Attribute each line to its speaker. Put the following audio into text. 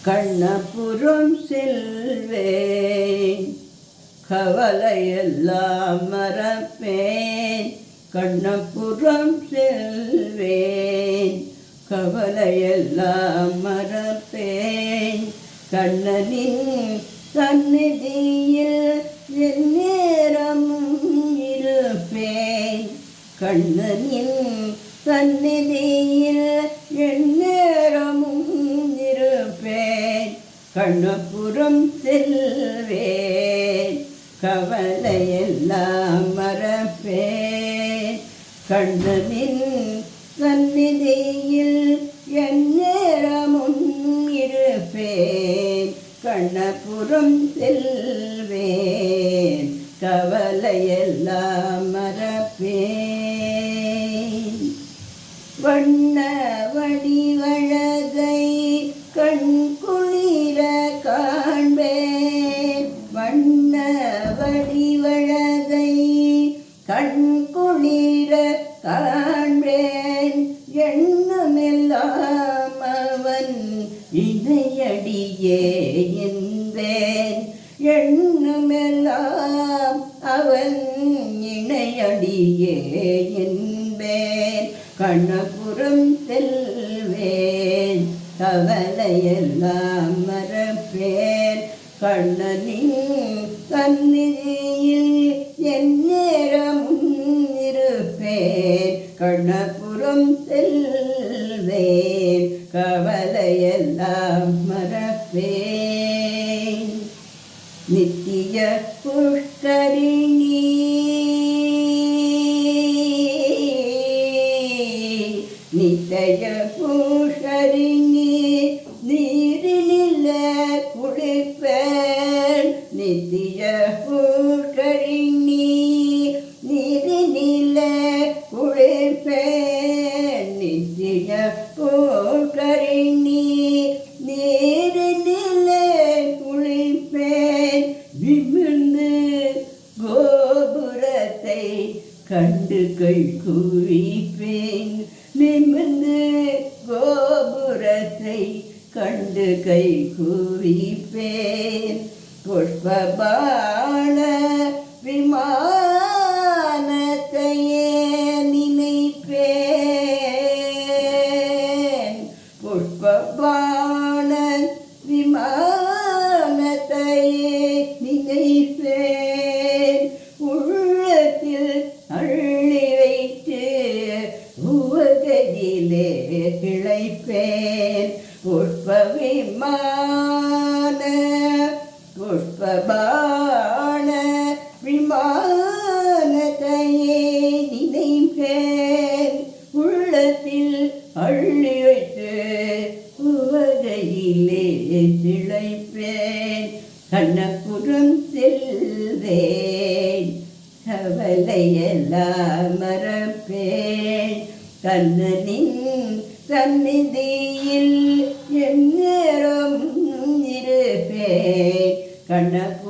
Speaker 1: கண்ணபுரம் செல்வேன், கவலையெல்லாம் மறப்பேன். கண்ணபுரம் செல்வேன், கவலையெல்லாம் மறப்பேன். கண்ணனின் சந்நிதியில் எந்நேரமும் இருப்பேன். கண்ணனின் சந்நிதியில் எந்நேரமும் இருப்பேன். கண்ணபுரம் செல்வேன், கவலையெல்லாம் மறப்பேன். கண்ணனின் சந்நிதியில் எந்நேரமும் இருப்பேன். கண்ணபுரம் செல்வேன், கவலையெல்லாம் மறப்பேன். வண்ண வடிவழகை கண் குளிர காண்பேன். வண்ண வடிவழகை கண் குளிர காண்பேன். எண்ணமெல்லாம் அவன் இணையடியே என்பேன். எண்ணமெல்லாம் அவன் இணையடியே என்பேன். கண்ணபுரம் செல்வேன், கவலையெல்லாம் மறப்பேன். கண்ணனின் சந்நிதியில் எந்நேரமும் இருப்பேன். கண்ணபுரம் செல்வேன், கவலையெல்லாம் மறப்பேன். நித்திய புஷ்கரிணி நித்திய புஷ்கரிணி நீரினில்ல குளிப்பேன். நித்திய புஷ்கரிணி நீரினில்ல குளிப்பேன். நித்திய புஷ்கரிணி நீரினில்ல குளிப்பேன். விமிழ்ந்து கோபுரத்தை கண்டு கை குவிப்பேன். நிமிர்ந்து கோபுரத்தை கண்டு கை குவிப்பேன். புஷ்பபாண விமானத்தையே நினைப்பேன். புஷ்பபாண விமானத்தையே நினைப்பேன். உள்ளத்தில் அள்ளி வைத்து உவகையிலே கிளைப்பேன். புஷ்ப விமான புஷ்பபாண விமானத்தையே நினைப்பேன். உள்ளத்தில் அள்ளி வைத்து உவகையிலே கிளைப்பேன். கண்ணபுரம் செல்வேன், கவலையெல்லாம் மறப்பேன். கண்ணனின் சந்நிதியில் எந்நேரமும் இருப்பேன். கண்ணபுரம்